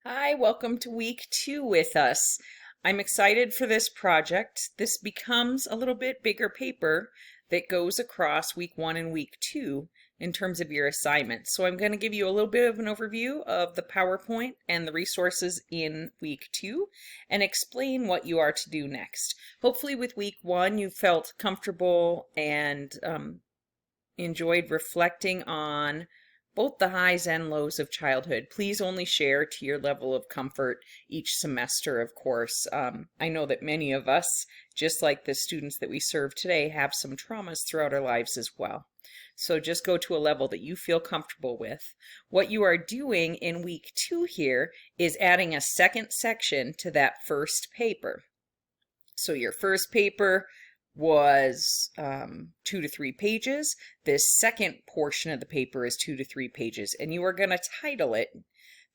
Hi, welcome to week 2 with us. I'm excited for this project. This becomes a little bit bigger paper that goes across week 1 and week 2 in terms of your assignments. So I'm going to give you a little bit of an overview of the PowerPoint and the resources in week 2 and explain what you are to do next. Hopefully with week 1 you felt comfortable and enjoyed reflecting on both the highs and lows of childhood. Please only share to your level of comfort each semester, of course. I know that many of us, just like the students that we serve today, have some traumas throughout our lives as well. So just go to a level that you feel comfortable with. What you are doing in week 2 here is adding a second section to that first paper. So your first paper was 2 to 3 pages. This second portion of the paper is 2 to 3 pages, and you are going to title it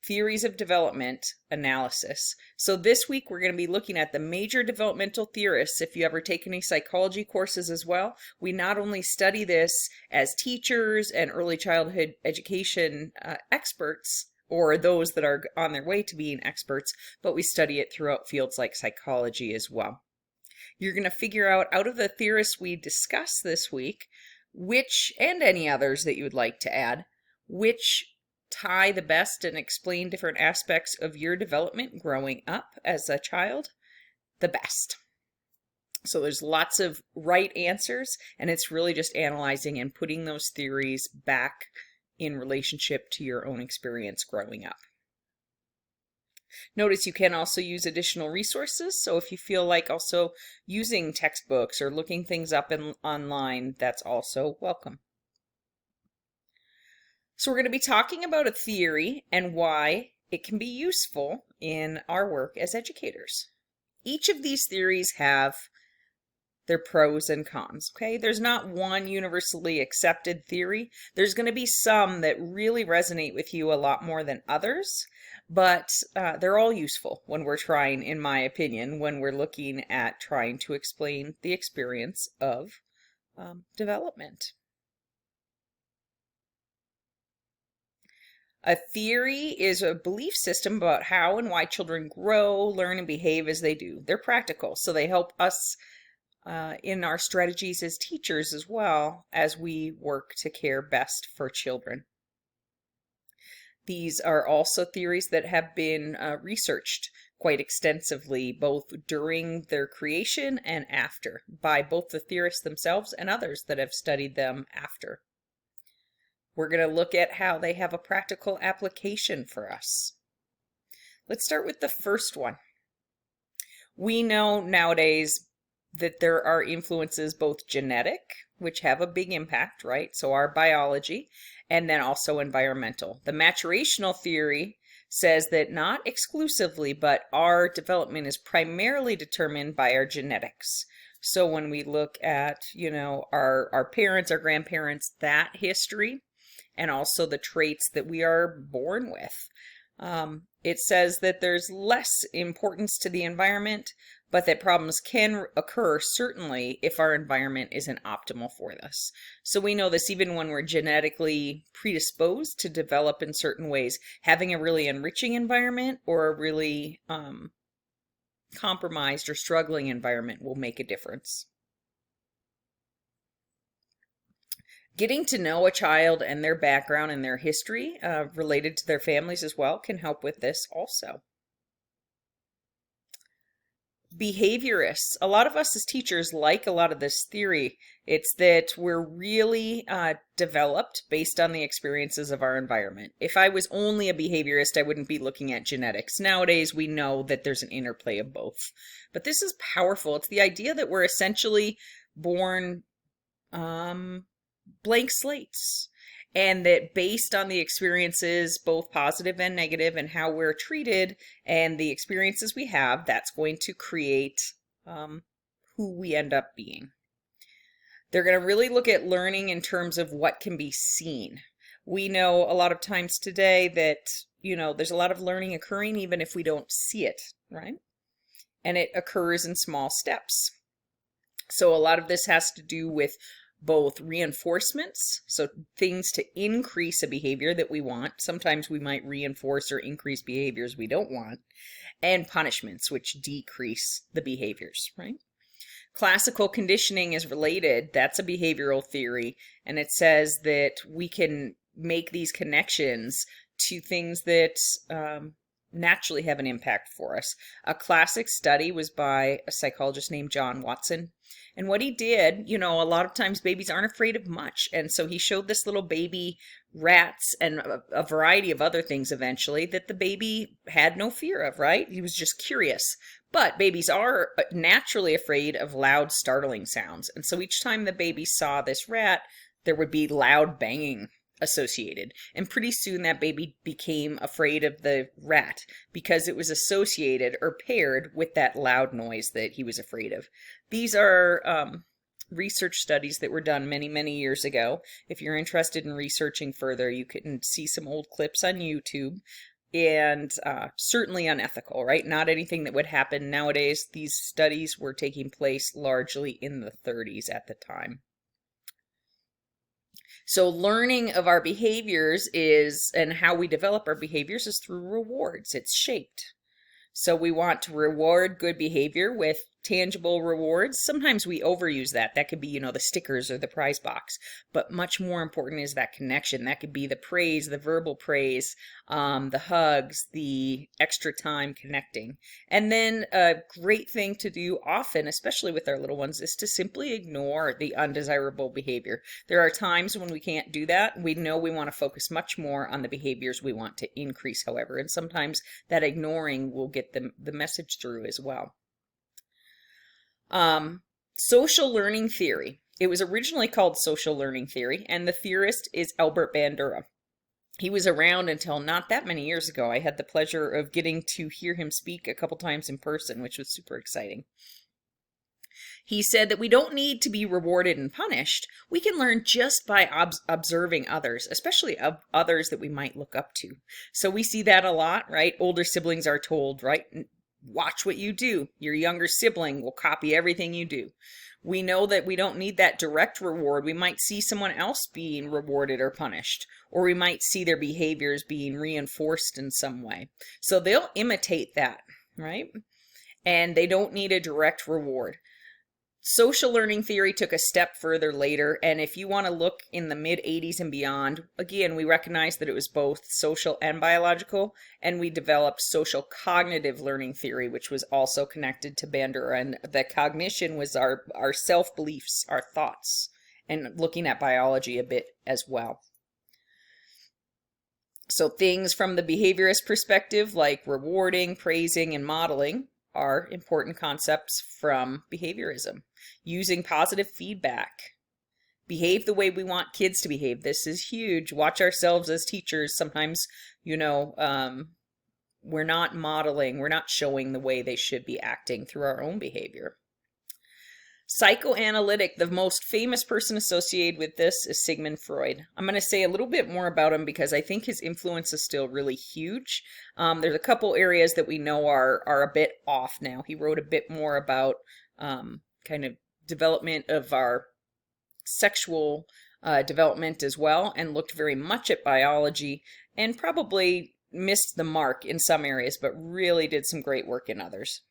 Theories of Development Analysis. So this week we're going to be looking at the major developmental theorists. If you ever take any psychology courses as well, we not only study this as teachers and early childhood education experts, or those that are on their way to being experts, but we study it throughout fields like psychology as well. You're going to figure out of the theorists we discussed this week, which, and any others that you would like to add, which tie the best and explain different aspects of your development growing up as a child the best. So there's lots of right answers, and it's really just analyzing and putting those theories back in relationship to your own experience growing up. Notice you can also use additional resources, so if you feel like also using textbooks or looking things up online, that's also welcome. So we're going to be talking about a theory and why it can be useful in our work as educators. Each of these theories have their pros and cons, okay? There's not one universally accepted theory. There's going to be some that really resonate with you a lot more than others, but they're all useful when we're trying, in my opinion, when we're looking at trying to explain the experience of development. A theory is a belief system about how and why children grow, learn, and behave as they do. They're practical, so they help us in our strategies as teachers as well as we work to care best for children. These are also theories that have been researched quite extensively, both during their creation and after, by both the theorists themselves and others that have studied them after. We're going to look at how they have a practical application for us. Let's start with the first one. We know nowadays that there are influences both genetic, which have a big impact, right? So our biology, and then also environmental. The maturational theory says that not exclusively, but our development is primarily determined by our genetics. So when we look at, our parents, our grandparents, that history, and also the traits that we are born with. It says that there's less importance to the environment, but that problems can occur certainly if our environment isn't optimal for us. So we know this even when we're genetically predisposed to develop in certain ways. Having a really enriching environment or a really compromised or struggling environment will make a difference. Getting to know a child and their background and their history related to their families as well can help with this also. Behaviorists. A lot of us as teachers like a lot of this theory. It's that we're really developed based on the experiences of our environment. If I was only a behaviorist, I wouldn't be looking at genetics. Nowadays, we know that there's an interplay of both. But this is powerful. It's the idea that we're essentially born blank slates, and that based on the experiences, both positive and negative, and how we're treated and the experiences we have, that's going to create who we end up being. They're going to really look at learning in terms of what can be seen. We know a lot of times today that, there's a lot of learning occurring even if we don't see it, right? And it occurs in small steps. So a lot of this has to do with both reinforcements, so things to increase a behavior that we want. Sometimes we might reinforce or increase behaviors we don't want, and punishments, which decrease the behaviors, right? Classical conditioning is related. That's a behavioral theory, and it says that we can make these connections to things that naturally have an impact for us. A classic study was by a psychologist named John Watson. And what he did, a lot of times babies aren't afraid of much. And so he showed this little baby rats and a variety of other things eventually that the baby had no fear of, right? He was just curious. But babies are naturally afraid of loud, startling sounds. And so each time the baby saw this rat, there would be loud banging associated. And pretty soon that baby became afraid of the rat because it was associated or paired with that loud noise that he was afraid of. These are research studies that were done many, many years ago. If you're interested in researching further, you can see some old clips on YouTube. And certainly unethical, right? Not anything that would happen nowadays. These studies were taking place largely in the 30s at the time. So learning of our behaviors and how we develop our behaviors is through rewards. It's shaped. So we want to reward good behavior with tangible rewards. Sometimes we overuse that. That could be, the stickers or the prize box. But much more important is that connection. That could be the praise, the verbal praise, the hugs, the extra time connecting. And then a great thing to do often, especially with our little ones, is to simply ignore the undesirable behavior. There are times when we can't do that. We know we want to focus much more on the behaviors we want to increase, however. And sometimes that ignoring will get the message through as well. Social learning theory. It was originally called social learning theory, and the theorist is Albert Bandura. He was around until not that many years ago. I had the pleasure of getting to hear him speak a couple times in person, which was super exciting. He said that we don't need to be rewarded and punished. We can learn just by observing others, especially others that we might look up to. So we see that a lot, right? Older siblings are told, right? Watch what you do. Your younger sibling will copy everything you do. We know that we don't need that direct reward. We might see someone else being rewarded or punished, or we might see their behaviors being reinforced in some way. So they'll imitate that, right? And they don't need a direct reward. Social learning theory took a step further later, and if you want to look in the mid-80s and beyond, again, we recognized that it was both social and biological, and we developed social cognitive learning theory, which was also connected to Bandura, and the cognition was our self-beliefs, our thoughts, and looking at biology a bit as well. So things from the behaviorist perspective, like rewarding, praising, and modeling, are important concepts from behaviorism. Using positive feedback. Behave the way we want kids to behave. This is huge. Watch ourselves as teachers. Sometimes, we're not modeling, we're not showing the way they should be acting through our own behavior. Psychoanalytic, the most famous person associated with this is Sigmund Freud. I'm going to say a little bit more about him because I think his influence is still really huge. There's a couple areas that we know are a bit off now. He wrote a bit more about kind of development of our sexual development as well, and looked very much at biology and probably missed the mark in some areas, but really did some great work in others.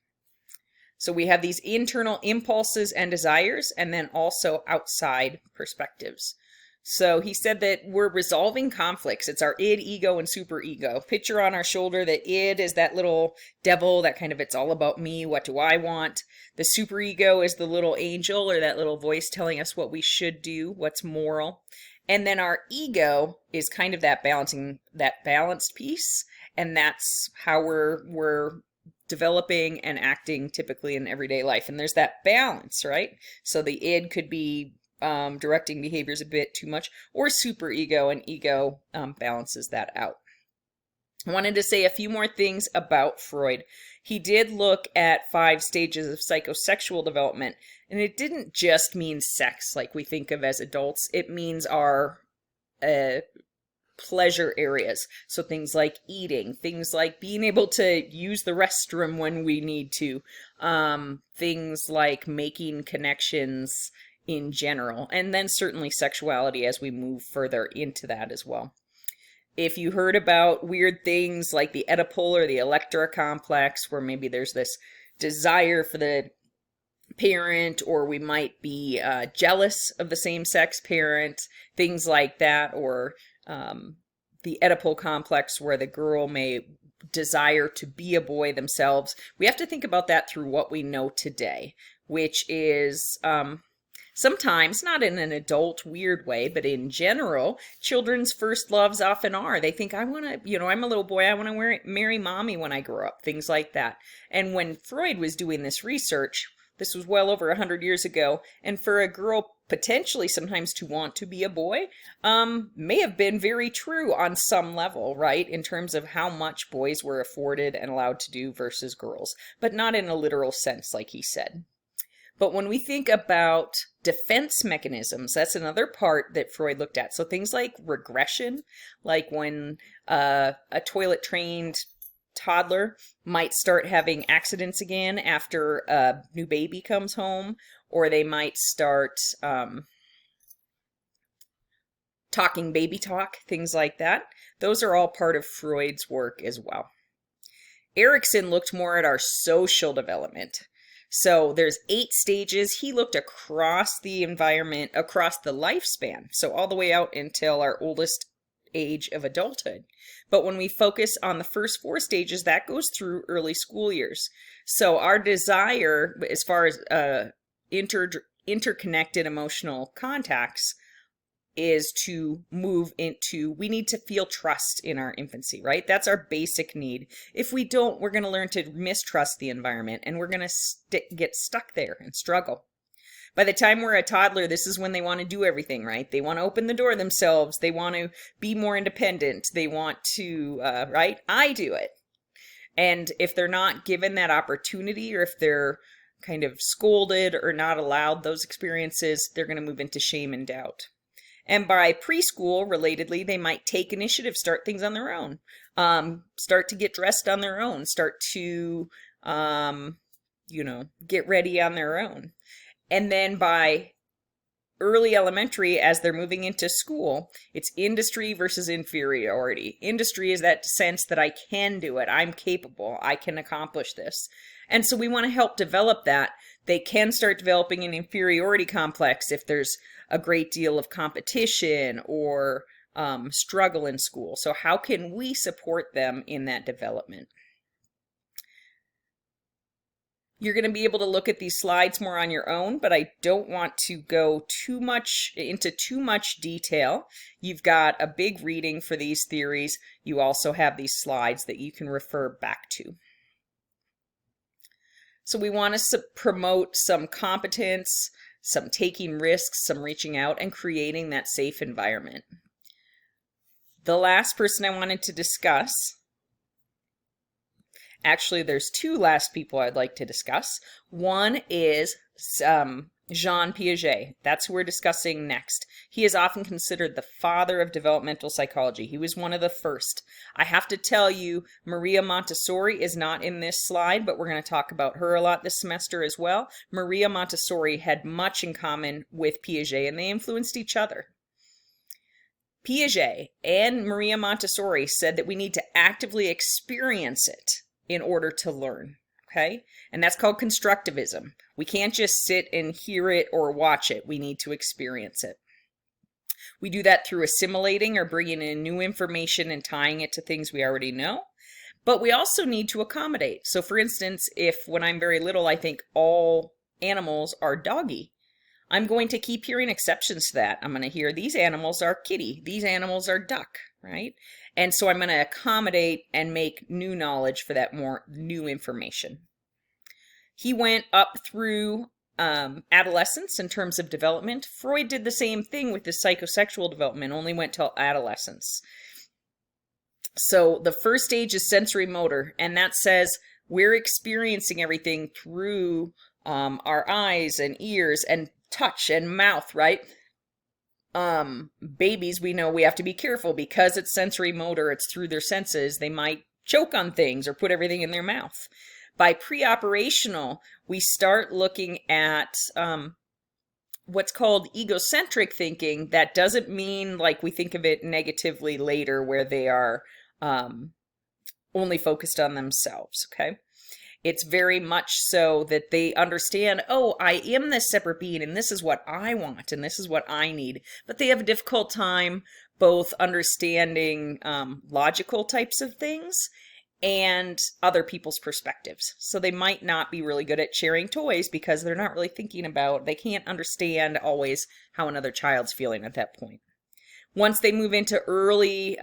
So we have these internal impulses and desires, and then also outside perspectives. So he said that we're resolving conflicts. It's our id, ego, and superego. Picture on our shoulder that id is that little devil, that kind of it's all about me, what do I want? The superego is the little angel or that little voice telling us what we should do, what's moral. And then our ego is kind of that balanced piece, and that's how we're developing and acting typically in everyday life. And there's that balance, right? So the id could be directing behaviors a bit too much, or superego, and ego balances that out. I wanted to say a few more things about Freud. He did look at 5 stages of psychosexual development, and it didn't just mean sex like we think of as adults. It means our pleasure areas. So things like eating, things like being able to use the restroom when we need to, things like making connections in general, and then certainly sexuality as we move further into that as well. If you heard about weird things like the Oedipal or the Electra complex, where maybe there's this desire for the parent, or we might be jealous of the same-sex parent, things like that, or the Oedipal complex where the girl may desire to be a boy themselves, we have to think about that through what we know today, which is sometimes, not in an adult weird way, but in general, children's first loves often are. They think, I want to, I'm a little boy, I want to marry mommy when I grow up, things like that. And when Freud was doing this research, this was well over 100 years ago, and for a girl potentially sometimes to want to be a boy may have been very true on some level, right? In terms of how much boys were afforded and allowed to do versus girls, but not in a literal sense, like he said. But when we think about defense mechanisms, that's another part that Freud looked at. So things like regression, like when a toilet-trained toddler might start having accidents again after a new baby comes home, or they might start talking baby talk, things like that. Those are all part of Freud's work as well. Erikson looked more at our social development. So there's 8 stages. He looked across the environment, across the lifespan, so all the way out until our oldest age of adulthood. But when we focus on the first 4 stages, that goes through early school years. So our desire, as far as interconnected emotional contacts, is to move into, we need to feel trust in our infancy, right? That's our basic need. If we don't, we're going to learn to mistrust the environment, and we're going to get stuck there and struggle. By the time we're a toddler, this is when they want to do everything, right? They want to open the door themselves. They want to be more independent. They want to, right? I do it. And if they're not given that opportunity, or if they're kind of scolded or not allowed those experiences, they're going to move into shame and doubt. And by preschool, relatedly, they might take initiative, start things on their own, start to get dressed on their own, start to, get ready on their own. And then by early elementary, as they're moving into school, it's industry versus inferiority. Industry is that sense that I can do it, I'm capable, I can accomplish this. And so we want to help develop that. They can start developing an inferiority complex if there's a great deal of competition or struggle in school. So how can we support them in that development? You're going to be able to look at these slides more on your own, but I don't want to go into too much detail. You've got a big reading for these theories. You also have these slides that you can refer back to. So we want to promote some competence, some taking risks, some reaching out, and creating that safe environment. The last person I wanted to discuss, actually there's 2 last people I'd like to discuss. One is Jean Piaget. That's who we're discussing next. He is often considered the father of developmental psychology. He was one of the first. I have to tell you, Maria Montessori is not in this slide, but we're going to talk about her a lot this semester as well. Maria Montessori had much in common with Piaget, and they influenced each other. Piaget and Maria Montessori said that we need to actively experience it in order to learn. Okay? And that's called constructivism. We can't just sit and hear it or watch it. We need to experience it. We do that through assimilating or bringing in new information and tying it to things we already know. But we also need to accommodate. So for instance, if when I'm very little, I think all animals are doggy, I'm going to keep hearing exceptions to that. I'm going to hear these animals are kitty, these animals are duck, right? And so I'm going to accommodate and make new knowledge for that more new information. He went up through adolescence in terms of development. Freud did the same thing with the psychosexual development, only went till adolescence. So the first stage is sensory motor, and that says we're experiencing everything through our eyes and ears and touch and mouth, right? Babies, we know we have to be careful because it's sensory motor, it's through their senses. They might choke on things or put everything in their mouth. By pre-operational, we start looking at what's called egocentric thinking, that doesn't mean like we think of it negatively later where they are only focused on themselves, okay? It's very much so that they understand, oh, I am this separate being and this is what I want and this is what I need. But they have a difficult time both understanding logical types of things and other people's perspectives. So they might not be really good at sharing toys because they're not really thinking about, they can't understand always how another child's feeling at that point. Once they move into early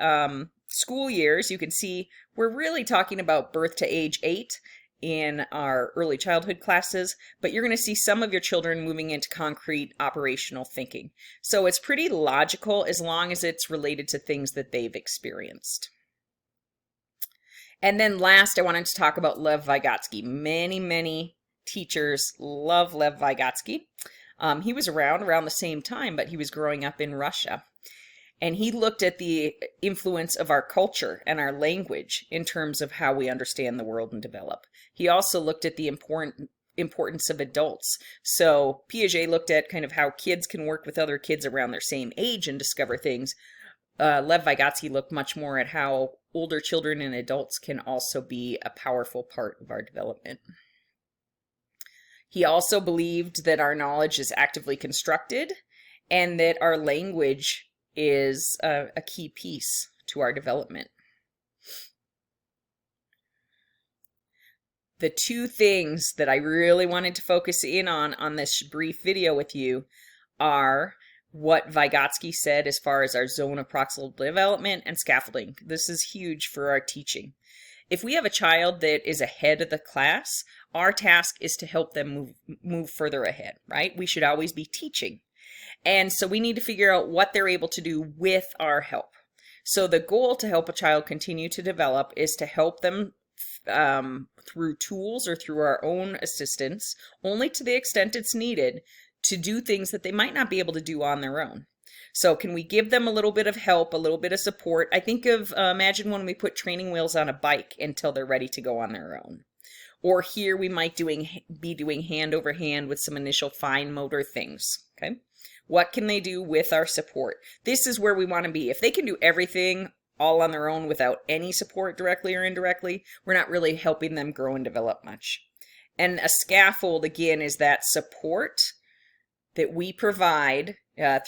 school years, you can see we're really talking about birth to age 8 in our early childhood classes, but you're going to see some of your children moving into concrete operational thinking. So it's pretty logical as long as it's related to things that they've experienced. And then last, I wanted to talk about Lev Vygotsky. Many teachers love Lev Vygotsky. He was around the same time, but he was growing up in Russia. And he looked at the influence of our culture and our language in terms of how we understand the world and develop. He also looked at the importance of adults. So Piaget looked at kind of how kids can work with other kids around their same age and discover things. Lev Vygotsky looked much more at how older children and adults can also be a powerful part of our development. He also believed that our knowledge is actively constructed and that our language is a key piece to our development. The two things that I really wanted to focus in on this brief video with you are what Vygotsky said as far as our zone of proximal development and scaffolding. This is huge for our teaching. If we have a child that is ahead of the class, our task is to help them move further ahead, right? We should always be teaching. And so we need to figure out what they're able to do with our help. So the goal to help a child continue to develop is to help them through tools or through our own assistance, only to the extent it's needed, to do things that they might not be able to do on their own. So can we give them a little bit of help, a little bit of support? I think of, imagine when we put training wheels on a bike until they're ready to go on their own. Or here we might be doing hand over hand with some initial fine motor things, okay? What can they do with our support? This is where we want to be. If they can do everything all on their own without any support directly or indirectly, we're not really helping them grow and develop much. And a scaffold, again, is that support that we provide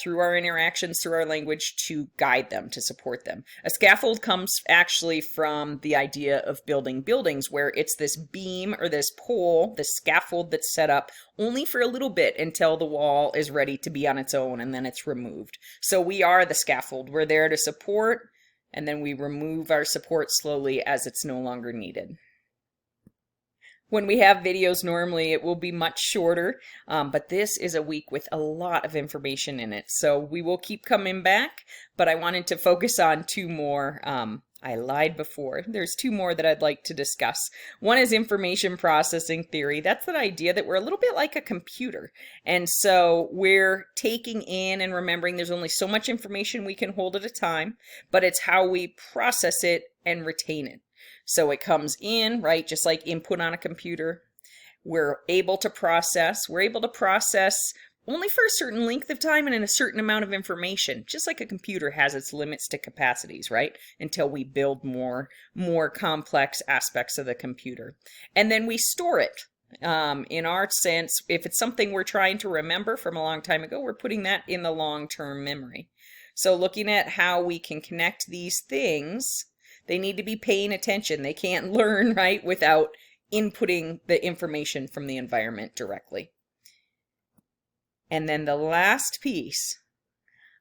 through our interactions, through our language, to guide them, to support them. A scaffold comes actually from the idea of building buildings, where it's this beam or this pole, this scaffold that's set up only for a little bit until the wall is ready to be on its own, and then it's removed. So we are the scaffold. We're there to support, and then we remove our support slowly as it's no longer needed. When we have videos, normally it will be much shorter, but this is a week with a lot of information in it. So we will keep coming back, but I wanted to focus on two more. I lied before. There's two more that I'd like to discuss. One is information processing theory. That's the idea that we're a little bit like a computer. And so we're taking in and remembering there's only so much information we can hold at a time, but it's how we process it and retain it. So it comes in, right, just like input on a computer. We're able to process only for a certain length of time and in a certain amount of information, just like a computer has its limits to capacities, right, until we build more complex aspects of the computer. And then we store it. In our sense, if it's something we're trying to remember from a long time ago, we're putting that in the long-term memory. So looking at how we can connect these things, they need to be paying attention. They can't learn, right, without inputting the information from the environment directly. And then the last piece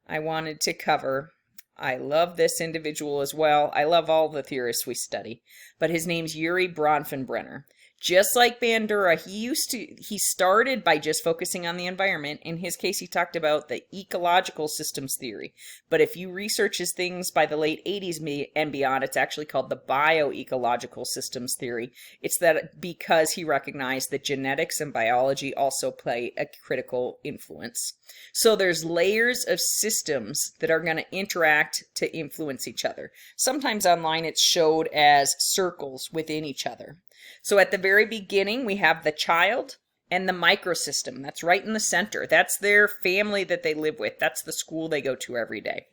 I wanted to cover, I love this individual as well. I love all the theorists we study, but his name's Yuri Bronfenbrenner. Just like Bandura, he started by just focusing on the environment. In his case, he talked about the ecological systems theory. But if you research his things by the late 80s and beyond, it's actually called the bioecological systems theory. It's that because he recognized that genetics and biology also play a critical influence. So there's layers of systems that are going to interact to influence each other. Sometimes online it's showed as circles within each other. So at the very beginning, we have the child, And the microsystem, that's right in the center. That's their family that they live with. That's the school they go to every day.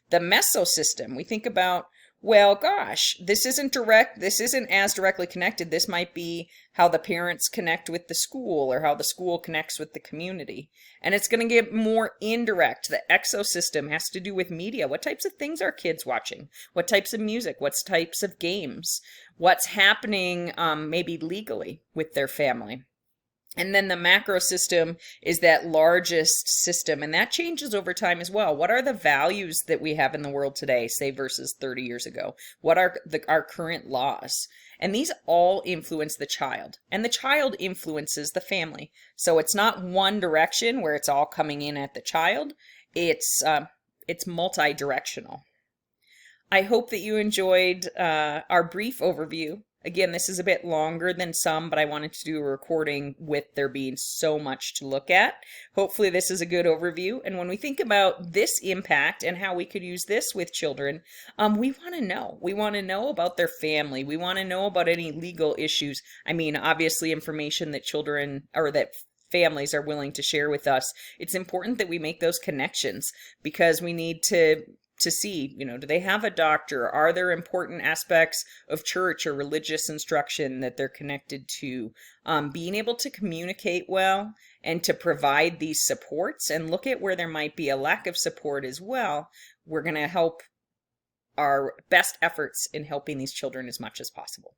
The mesosystem, we think about, well, gosh, this isn't as directly connected. This might be how the parents connect with the school or how the school connects with the community. And it's going to get more indirect. The exosystem has to do with media. What types of things are kids watching? What types of music? What types of games? What's happening maybe legally with their family? And then the macro system is that largest system, and that changes over time as well. What are the values that we have in the world today, say versus 30 years ago? What are our current laws? And these all influence the child, and the child influences the family. So it's not one direction where it's all coming in at the child. It's multi-directional. I hope that you enjoyed our brief overview. Again, this is a bit longer than some, but I wanted to do a recording with there being so much to look at. Hopefully this is a good overview. And when we think about this impact and how we could use this with children, we want to know. We want to know about their family. We want to know about any legal issues. I mean, obviously information that children or that families are willing to share with us. It's important that we make those connections because we need to see, do they have a doctor? Are there important aspects of church or religious instruction that they're connected to? Being able to communicate well and to provide these supports and look at where there might be a lack of support as well. We're going to help our best efforts in helping these children as much as possible.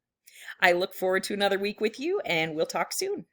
I look forward to another week with you, and we'll talk soon.